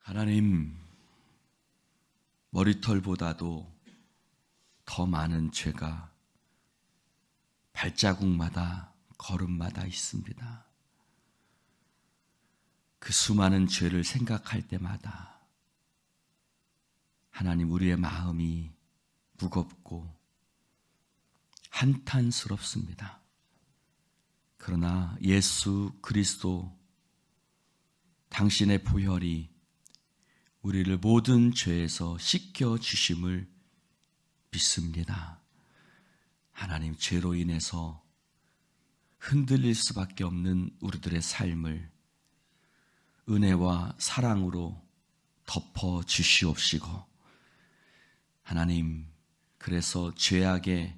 하나님, 머리털보다도 더 많은 죄가 발자국마다 걸음마다 있습니다. 그 수많은 죄를 생각할 때마다 하나님, 우리의 마음이 무겁고 한탄스럽습니다. 그러나 예수 그리스도 당신의 보혈이 우리를 모든 죄에서 씻겨주심을 믿습니다. 하나님, 죄로 인해서 흔들릴 수밖에 없는 우리들의 삶을 은혜와 사랑으로 덮어주시옵시고, 하나님, 그래서 죄악의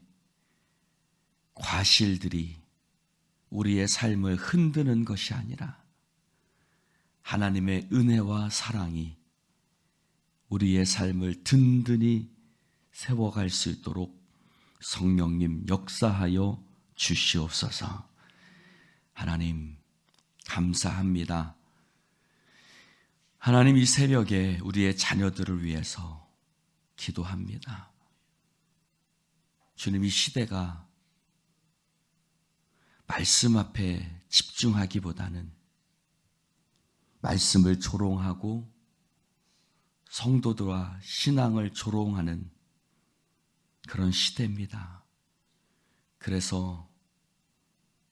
과실들이 우리의 삶을 흔드는 것이 아니라 하나님의 은혜와 사랑이 우리의 삶을 든든히 세워갈 수 있도록 성령님 역사하여 주시옵소서. 하나님, 감사합니다. 하나님, 이 새벽에 우리의 자녀들을 위해서 기도합니다. 주님, 이 시대가 말씀 앞에 집중하기보다는 말씀을 조롱하고 성도들과 신앙을 조롱하는 그런 시대입니다. 그래서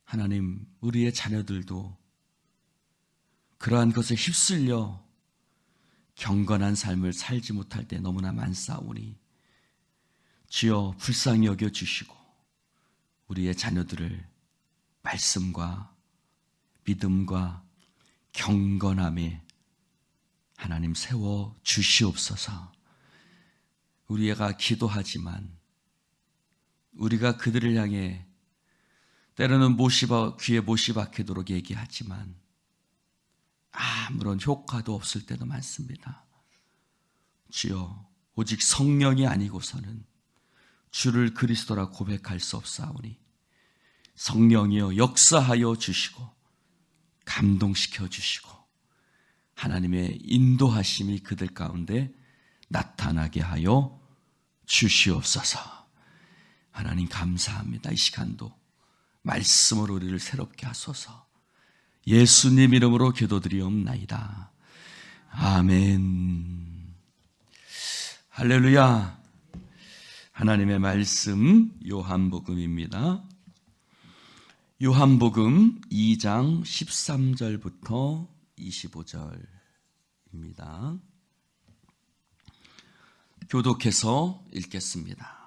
하나님, 우리의 자녀들도 그러한 것에 휩쓸려 경건한 삶을 살지 못할 때 너무나 많사오니 주여 불쌍히 여겨주시고 우리의 자녀들을 말씀과 믿음과 경건함에 하나님 세워 주시옵소서. 우리가 기도하지만 우리가 그들을 향해 때로는 귀에 못이 박히도록 얘기하지만 아무런 효과도 없을 때도 많습니다. 주여, 오직 성령이 아니고서는 주를 그리스도라 고백할 수 없사오니 성령이여 역사하여 주시고 감동시켜 주시고 하나님의 인도하심이 그들 가운데 나타나게 하여 주시옵소서. 하나님, 감사합니다. 이 시간도 말씀으로 우리를 새롭게 하소서. 예수님 이름으로 기도드리옵나이다. 아멘. 할렐루야. 하나님의 말씀 요한복음입니다. 요한복음 2장 13절부터 25절입니다. 교독해서 읽겠습니다.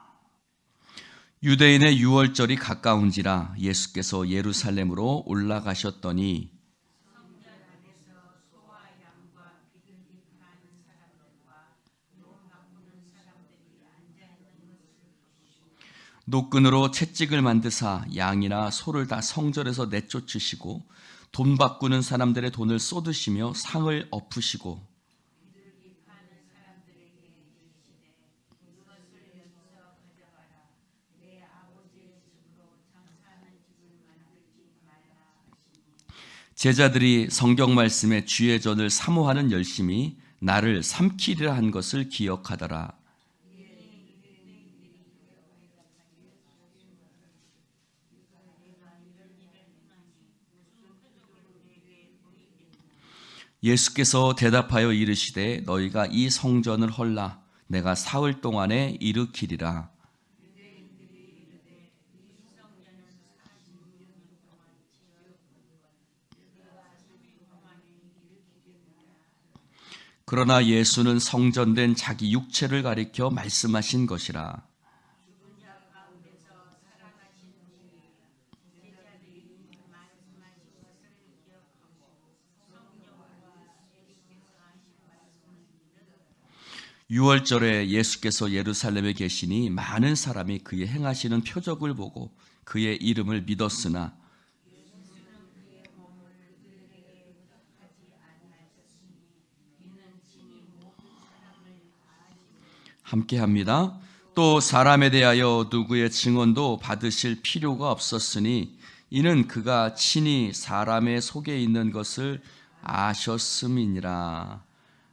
유대인의 유월절이 가까운지라 예수께서 예루살렘으로 올라가셨더니 노끈으로 채찍을 만드사 양이나 소를 다 성전에서 내쫓으시고 돈 바꾸는 사람들의 돈을 쏟으시며 상을 엎으시고 제자들이 성경 말씀에 주의 전을 사모하는 열심이 나를 삼키리라 한 것을 기억하더라. 예수께서 대답하여 이르시되 너희가 이 성전을 헐라 내가 사흘 동안에 일으키리라. 그러나 예수는 성전된 자기 육체를 가리켜 말씀하신 것이라. 유월절에 예수께서 예루살렘에 계시니 많은 사람이 그의 행하시는 표적을 보고 그의 이름을 믿었으나 함께합니다. 또 사람에 대하여 누구의 증언도 받으실 필요가 없었으니 이는 그가 친히 사람의 속에 있는 것을 아셨음이니라.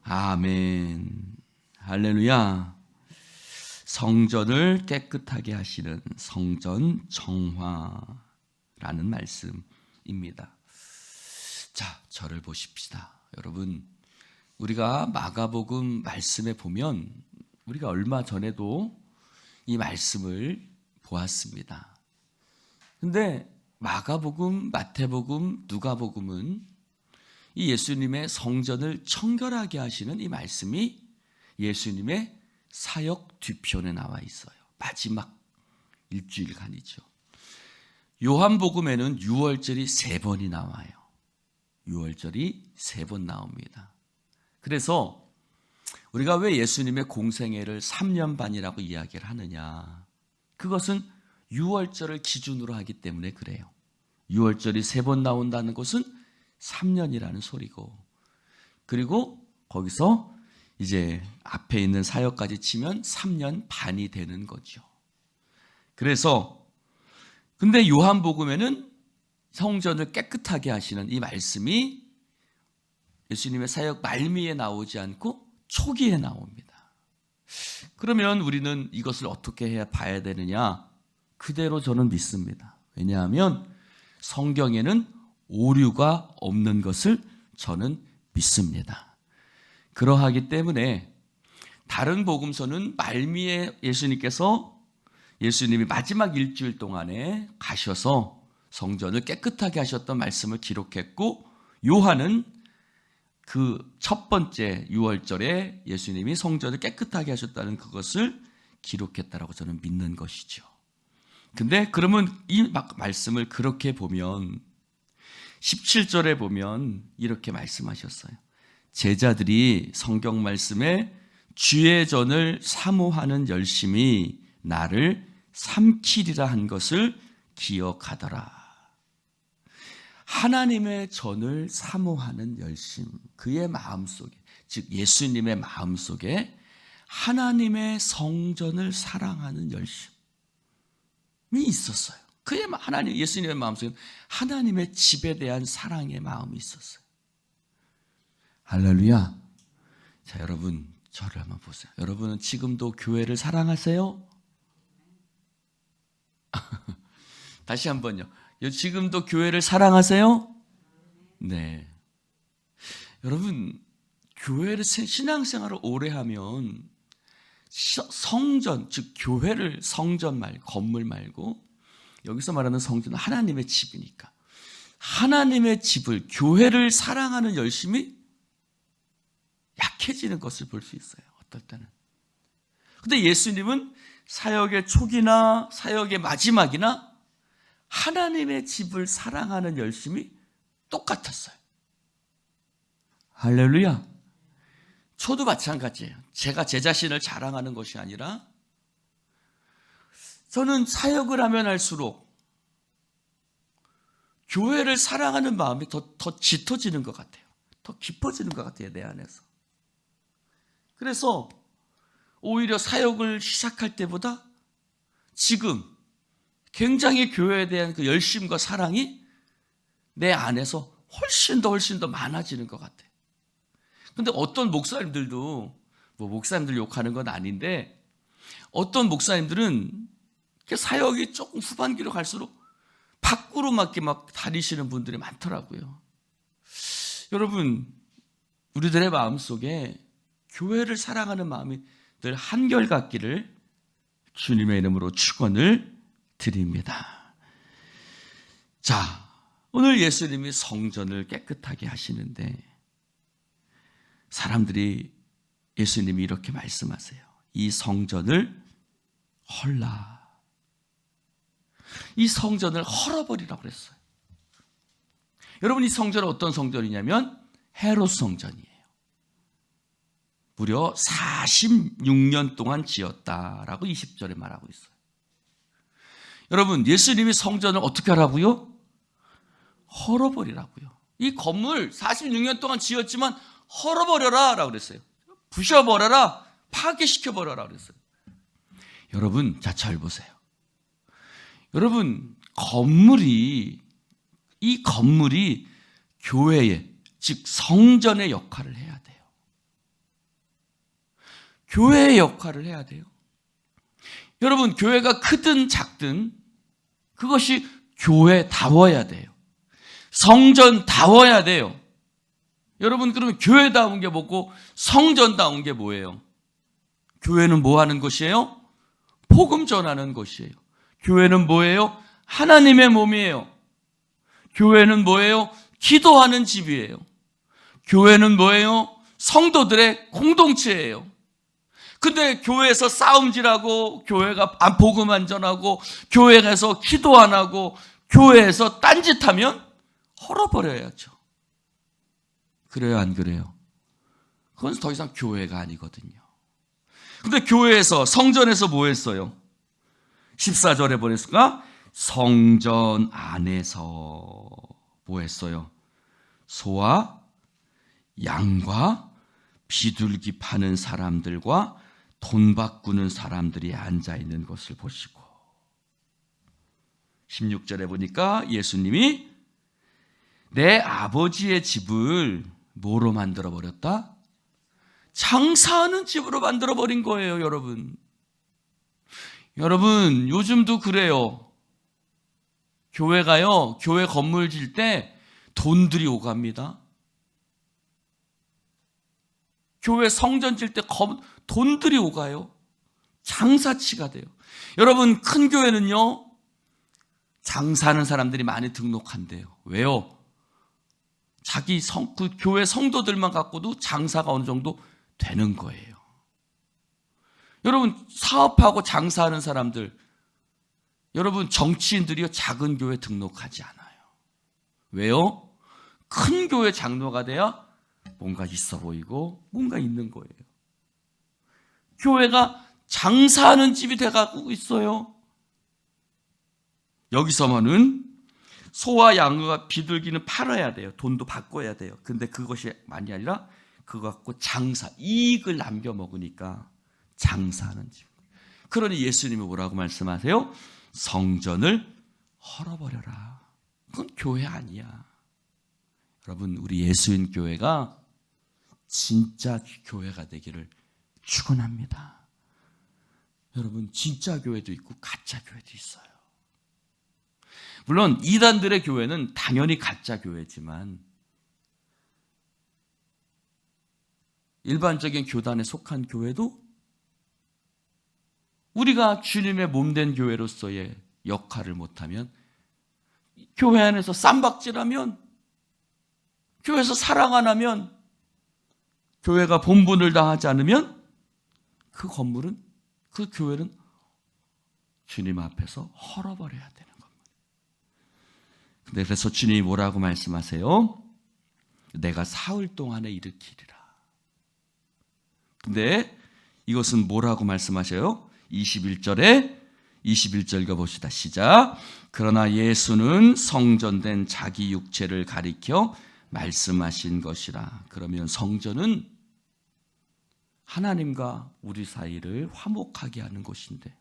아멘. 할렐루야. 성전을 깨끗하게 하시는 성전 정화라는 말씀입니다. 자, 저를 보십시다. 여러분, 우리가 마가복음 말씀에 보면 우리가 얼마 전에도 이 말씀을 보았습니다. 근데 마가복음, 마태복음, 누가복음은 이 예수님의 성전을 청결하게 하시는 이 말씀이 예수님의 사역 뒤편에 나와 있어요. 마지막 일주일간이죠. 요한복음에는 유월절이 3번이 나와요. 유월절이 3번 나옵니다. 그래서 우리가 왜 예수님의 공생애를 3년 반이라고 이야기를 하느냐? 그것은 유월절을 기준으로 하기 때문에 그래요. 유월절이 3번 나온다는 것은 3년이라는 소리고, 그리고 거기서 이제 앞에 있는 사역까지 치면 3년 반이 되는 거죠. 그래서 근데 요한복음에는 성전을 깨끗하게 하시는 이 말씀이 예수님의 사역 말미에 나오지 않고 초기에 나옵니다. 그러면 우리는 이것을 어떻게 해야 봐야 되느냐? 그대로 저는 믿습니다. 왜냐하면 성경에는 오류가 없는 것을 저는 믿습니다. 그러하기 때문에 다른 복음서는 말미에 예수님이 마지막 일주일 동안에 가셔서 성전을 깨끗하게 하셨던 말씀을 기록했고, 요한은 그 첫 번째 유월절에 예수님이 성전을 깨끗하게 하셨다는 그것을 기록했다라고 저는 믿는 것이죠. 근데 그러면 이 말씀을 그렇게 보면 17절에 보면 이렇게 말씀하셨어요. 제자들이 성경 말씀에 주의 전을 사모하는 열심이 나를 삼키리라 한 것을 기억하더라. 하나님의 전을 사모하는 열심, 그의 마음속에, 즉 예수님의 마음속에 하나님의 성전을 사랑하는 열심이 있었어요. 예수님의 마음속에 하나님의 집에 대한 사랑의 마음이 있었어요. 할렐루야. 자, 여러분, 저를 한번 보세요. 여러분은 지금도 교회를 사랑하세요? 다시 한번요. 지금도 교회를 사랑하세요? 네. 여러분, 교회를 신앙생활을 오래 하면 성전, 즉 교회를 성전 말고 건물 말고 여기서 말하는 성전은 하나님의 집이니까 하나님의 집을, 교회를 사랑하는 열심이 약해지는 것을 볼 수 있어요. 어떨 때는. 근데 예수님은 사역의 초기나 사역의 마지막이나 하나님의 집을 사랑하는 열심이 똑같았어요. 할렐루야. 저도 마찬가지예요. 제가 제 자신을 자랑하는 것이 아니라 저는 사역을 하면 할수록 교회를 사랑하는 마음이 더 짙어지는 것 같아요. 더 깊어지는 것 같아요, 내 안에서. 그래서 오히려 사역을 시작할 때보다 지금 굉장히 교회에 대한 그 열심과 사랑이 내 안에서 훨씬 더 많아지는 것 같아요. 근데 어떤 목사님들도, 목사님들 욕하는 건 아닌데, 어떤 목사님들은 사역이 조금 후반기로 갈수록 밖으로 막 다니시는 분들이 많더라고요. 여러분, 우리들의 마음속에 교회를 사랑하는 마음이 늘 한결같기를 주님의 이름으로 축원을 드립니다. 자, 오늘 예수님이 성전을 깨끗하게 하시는데 사람들이 예수님이 이렇게 말씀하세요. 이 성전을 헐라. 이 성전을 헐어버리라고 그랬어요. 여러분, 이 성전은 어떤 성전이냐면 헤롯 성전이에요. 무려 46년 동안 지었다라고 20절에 말하고 있어요. 여러분, 예수님이 성전을 어떻게 하라고요? 헐어버리라고요. 이 건물 46년 동안 지었지만 헐어버려라 라고 그랬어요. 부셔버려라, 파괴시켜버려라 그랬어요. 여러분, 자, 잘 보세요. 여러분, 이 건물이 교회의, 즉 성전의 역할을 해야 돼요. 교회의 역할을 해야 돼요. 여러분, 교회가 크든 작든 그것이 교회다워야 돼요. 성전다워야 돼요. 여러분, 그러면 교회다운 게 뭐고 성전다운 게 뭐예요? 교회는 뭐 하는 것이에요? 복음 전하는 것이에요. 교회는 뭐예요? 하나님의 몸이에요. 교회는 뭐예요? 기도하는 집이에요. 교회는 뭐예요? 성도들의 공동체예요. 근데 교회에서 싸움질하고, 교회가 복음 안 전하고, 교회에서 기도 안 하고, 교회에서 딴짓하면 헐어버려야죠. 그래요, 안 그래요? 그건 더 이상 교회가 아니거든요. 근데 교회에서, 성전에서 뭐 했어요? 14절에 보냈을까? 성전 안에서 뭐 했어요? 소와 양과 비둘기 파는 사람들과 돈 바꾸는 사람들이 앉아있는 것을 보시고, 16절에 보니까 예수님이 내 아버지의 집을 뭐로 만들어버렸다? 장사하는 집으로 만들어버린 거예요, 여러분. 여러분, 요즘도 그래요. 교회가요, 교회 건물 질 때 돈들이 오갑니다. 교회 성전 질 때 돈들이 오가요. 장사치가 돼요. 여러분, 큰 교회는요, 장사하는 사람들이 많이 등록한대요. 왜요? 그 교회 성도들만 갖고도 장사가 어느 정도 되는 거예요. 여러분, 사업하고 장사하는 사람들, 여러분, 정치인들이요, 작은 교회 등록하지 않아요. 왜요? 큰 교회 장로가 돼야 뭔가 있어 보이고 뭔가 있는 거예요. 교회가 장사하는 집이 돼가고 있어요. 여기서만은 소와 양과 비둘기는 팔아야 돼요. 돈도 바꿔야 돼요. 근데 그것이 많이 아니라 그거 갖고 장사, 이익을 남겨 먹으니까 장사하는 집. 그러니 예수님이 뭐라고 말씀하세요? 성전을 헐어버려라. 그건 교회 아니야. 여러분, 우리 예수인 교회가 진짜 교회가 되기를 축원합니다. 여러분, 진짜 교회도 있고 가짜 교회도 있어요. 물론 이단들의 교회는 당연히 가짜 교회지만 일반적인 교단에 속한 교회도 우리가 주님의 몸된 교회로서의 역할을 못하면, 교회 안에서 쌈박질하면, 교회에서 사랑 안 하면, 교회가 본분을 다하지 않으면 그 건물은, 그 교회는 주님 앞에서 헐어버려야 되는 겁니다. 근데 그래서 주님이 뭐라고 말씀하세요? 내가 사흘 동안에 일으키리라. 근데 이것은 뭐라고 말씀하셔요? 21절 읽어봅시다. 시작. 그러나 예수는 성전된 자기 육체를 가리켜 말씀하신 것이라. 그러면 성전은 하나님과 우리 사이를 화목하게 하는 곳인데,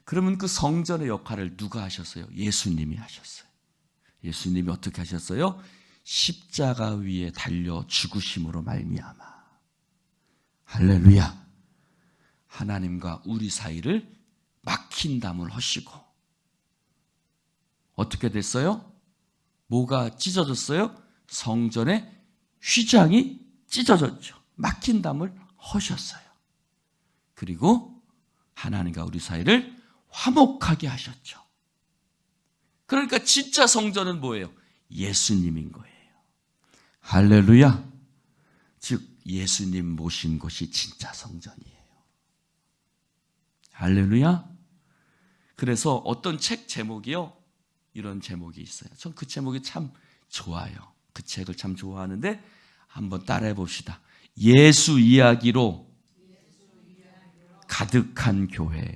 그러면 그 성전의 역할을 누가 하셨어요? 예수님이 하셨어요. 예수님이 어떻게 하셨어요? 십자가 위에 달려 죽으심으로 말미암아, 할렐루야, 하나님과 우리 사이를 막힌 담을 하시고, 어떻게 됐어요? 뭐가 찢어졌어요? 성전의 휘장이 찢어졌죠. 막힌 담을 하셨어요. 그리고 하나님과 우리 사이를 화목하게 하셨죠. 그러니까 진짜 성전은 뭐예요? 예수님인 거예요. 할렐루야. 즉 예수님 모신 곳이 진짜 성전이에요. 할렐루야. 그래서 어떤 책 제목이요, 이런 제목이 있어요. 전 그 제목이 참 좋아요. 그 책을 참 좋아하는데 한번 따라해 봅시다. 예수 이야기로 가득한 교회.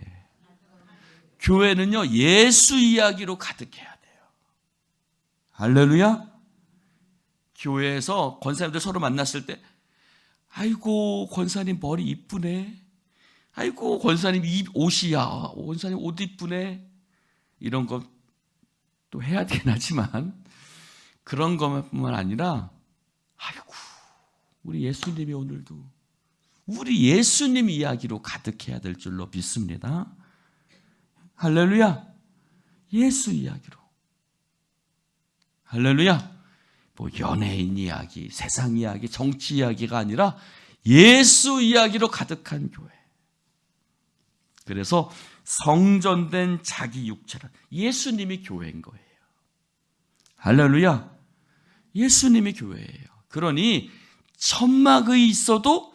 교회는요, 예수 이야기로 가득해야 돼요. 할렐루야. 교회에서 권사님들 서로 만났을 때, 아이고 권사님 머리 이쁘네, 아이고 권사님 옷이야, 권사님 옷 이쁘네, 이런 거 또 해야 되긴 하지만, 그런 것뿐만 아니라, 아이고 우리 예수님이 오늘도 우리 예수님 이야기로 가득해야 될 줄로 믿습니다. 할렐루야. 예수 이야기로. 할렐루야. 뭐 연예인 이야기, 세상 이야기, 정치 이야기가 아니라 예수 이야기로 가득한 교회. 그래서 성전된 자기 육체란 예수님이 교회인 거예요. 할렐루야. 예수님이 교회예요. 그러니 천막이 있어도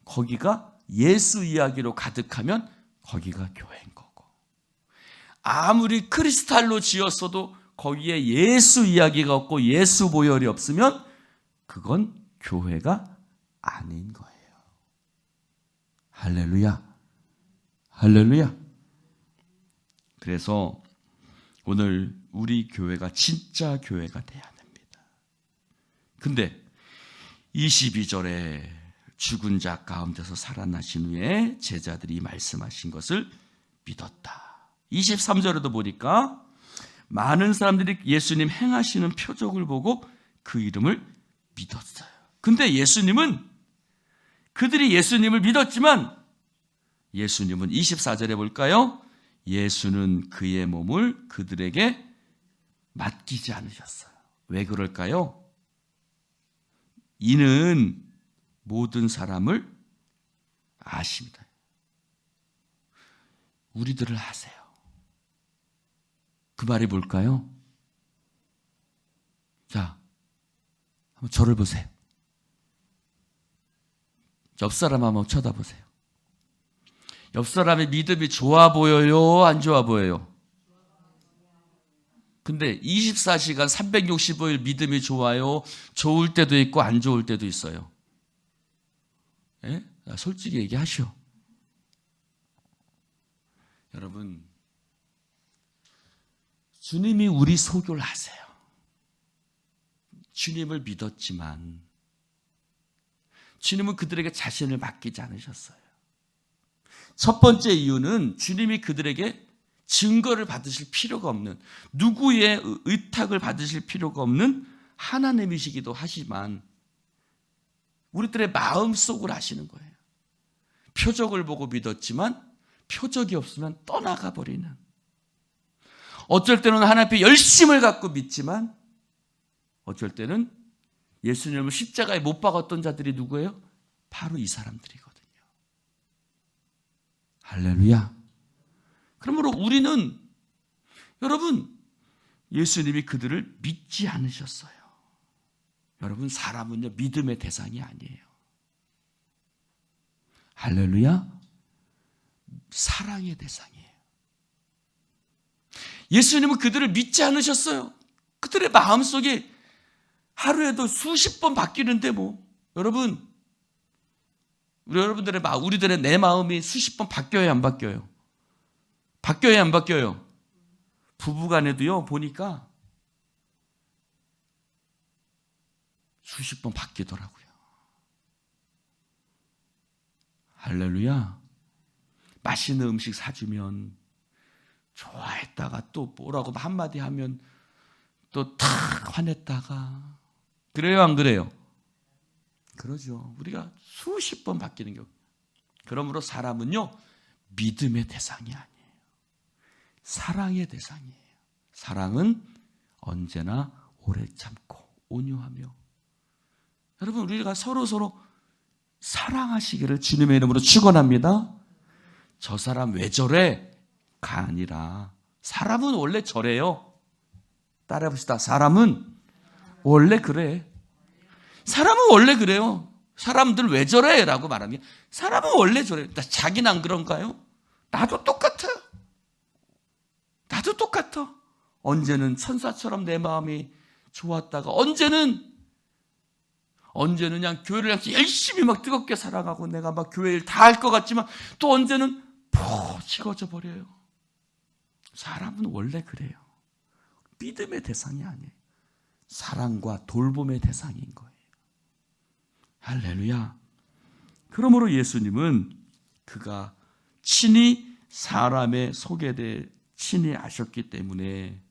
거기가 예수 이야기로 가득하면 거기가 교회인 거고, 아무리 크리스탈로 지었어도 거기에 예수 이야기가 없고 예수 보혈이 없으면 그건 교회가 아닌 거예요. 할렐루야. 할렐루야. 그래서 오늘 우리 교회가 진짜 교회가 돼야 됩니다. 근데 22절에 죽은 자 가운데서 살아나신 후에 제자들이 말씀하신 것을 믿었다. 23절에도 보니까 많은 사람들이 예수님 행하시는 표적을 보고 그 이름을 믿었어요. 근데 예수님은, 그들이 예수님을 믿었지만 예수님은 24절에 볼까요? 예수는 그의 몸을 그들에게 맡기지 않으셨어요. 왜 그럴까요? 이는 모든 사람을 아십니다. 우리들을 아세요. 그 말이 뭘까요? 자, 한번 저를 보세요. 옆 사람 한번 쳐다보세요. 옆 사람의 믿음이 좋아 보여요? 안 좋아 보여요? 근데 24시간 365일 믿음이 좋아요? 좋을 때도 있고 안 좋을 때도 있어요. 예? 솔직히 얘기하시오. 여러분, 주님이 우리 소교를 하세요. 주님을 믿었지만 주님은 그들에게 자신을 맡기지 않으셨어요. 첫 번째 이유는 주님이 그들에게 증거를 받으실 필요가 없는, 누구의 의탁을 받으실 필요가 없는 하나님이시기도 하지만 우리들의 마음속을 아시는 거예요. 표적을 보고 믿었지만 표적이 없으면 떠나가 버리는, 어쩔 때는 하나님 앞에 열심을 갖고 믿지만 어쩔 때는 예수님을 십자가에 못 박았던 자들이 누구예요? 바로 이 사람들이거든요. 할렐루야. 그러므로 우리는, 여러분, 예수님이 그들을 믿지 않으셨어요. 여러분, 사람은요 믿음의 대상이 아니에요. 할렐루야. 사랑의 대상이에요. 예수님은 그들을 믿지 않으셨어요. 그들의 마음속이 하루에도 수십 번 바뀌는데 뭐, 여러분, 우리들의 내 마음이 수십 번 바뀌어야 안 바뀌어요? 바뀌어야 안 바뀌어요? 부부간에도요 보니까 수십 번 바뀌더라고요. 할렐루야. 맛있는 음식 사주면 좋아했다가 또 뭐라고 한마디 하면 또 탁 화냈다가, 그래요 안 그래요? 그러죠. 우리가 수십 번 바뀌는 경우. 그러므로 사람은요 믿음의 대상이 아니에요. 사랑의 대상이에요. 사랑은 언제나 오래 참고 온유하며. 여러분, 우리가 서로 사랑하시기를 주님의 이름으로 축원합니다. 저 사람 왜 저래? 가 아니라 사람은 원래 저래요. 따라해봅시다. 사람은 원래 그래. 사람은 원래 그래요. 사람들 왜 저래? 라고 말하는 게, 사람은 원래 저래. 자기는 안 그런가요? 나도 똑같아요. 나도 똑같아. 언제는 천사처럼 내 마음이 좋았다가 언제는 그냥 교회를 향해서 열심히 막 뜨겁게 살아가고 내가 막 교회 일 다 할 것 같지만 또 언제는 푹 식어져 버려요. 사람은 원래 그래요. 믿음의 대상이 아니에요. 사랑과 돌봄의 대상인 거예요. 할렐루야. 그러므로 예수님은 그가 친히 사람의 속에 대해 친히 아셨기 때문에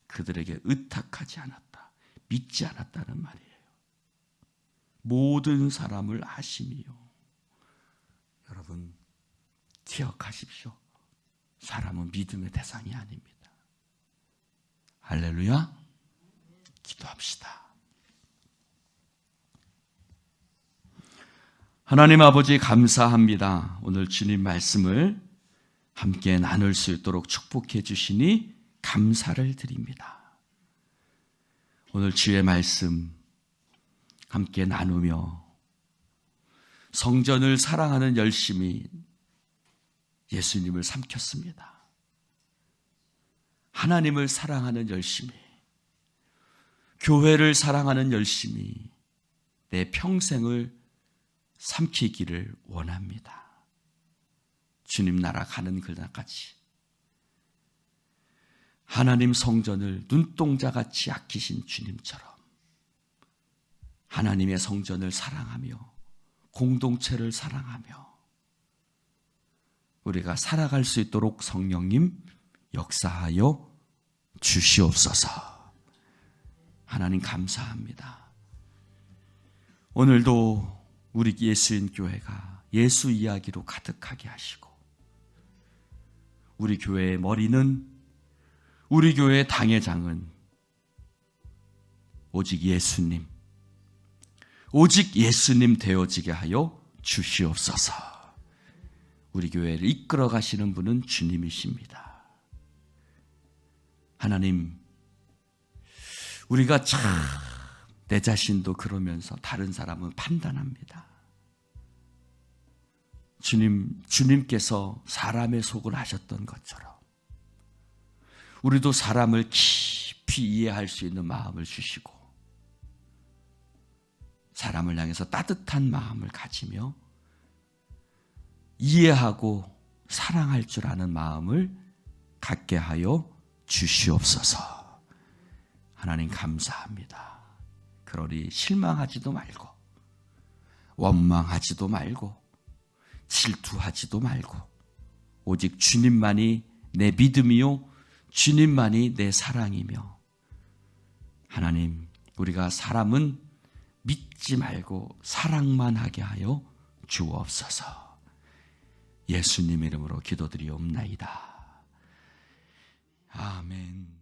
그들에게 의탁하지 않았다, 믿지 않았다는 말이에요. 모든 사람을 아심이요. 여러분 기억하십시오. 사람은 믿음의 대상이 아닙니다. 할렐루야. 기도합시다. 하나님 아버지 감사합니다. 오늘 주님 말씀을 함께 나눌 수 있도록 축복해 주시니 감사를 드립니다. 오늘 주의 말씀 함께 나누며 성전을 사랑하는 열심이 예수님을 삼켰습니다. 하나님을 사랑하는 열심이, 교회를 사랑하는 열심이 내 평생을 삼키기를 원합니다. 주님 나라 가는 그날까지 하나님 성전을 눈동자같이 아끼신 주님처럼 하나님의 성전을 사랑하며 공동체를 사랑하며 우리가 살아갈 수 있도록 성령님 역사하여 주시옵소서. 하나님 감사합니다. 오늘도 우리 예수인 교회가 예수 이야기로 가득하게 하시고 우리 교회의 머리는, 우리 교회의 당회장은 오직 예수님, 오직 예수님 되어지게 하여 주시옵소서. 우리 교회를 이끌어 가시는 분은 주님이십니다. 하나님, 우리가 참 내 자신도 그러면서 다른 사람은 판단합니다. 주님께서 사람의 속을 아셨던 것처럼 우리도 사람을 깊이 이해할 수 있는 마음을 주시고 사람을 향해서 따뜻한 마음을 가지며 이해하고 사랑할 줄 아는 마음을 갖게 하여 주시옵소서. 하나님 감사합니다. 그러니 실망하지도 말고 원망하지도 말고 질투하지도 말고 오직 주님만이 내 믿음이요 주님만이 내 사랑이며 하나님 우리가 사람은 믿지 말고 사랑만 하게 하여 주옵소서. 예수님 이름으로 기도드리옵나이다. 아멘.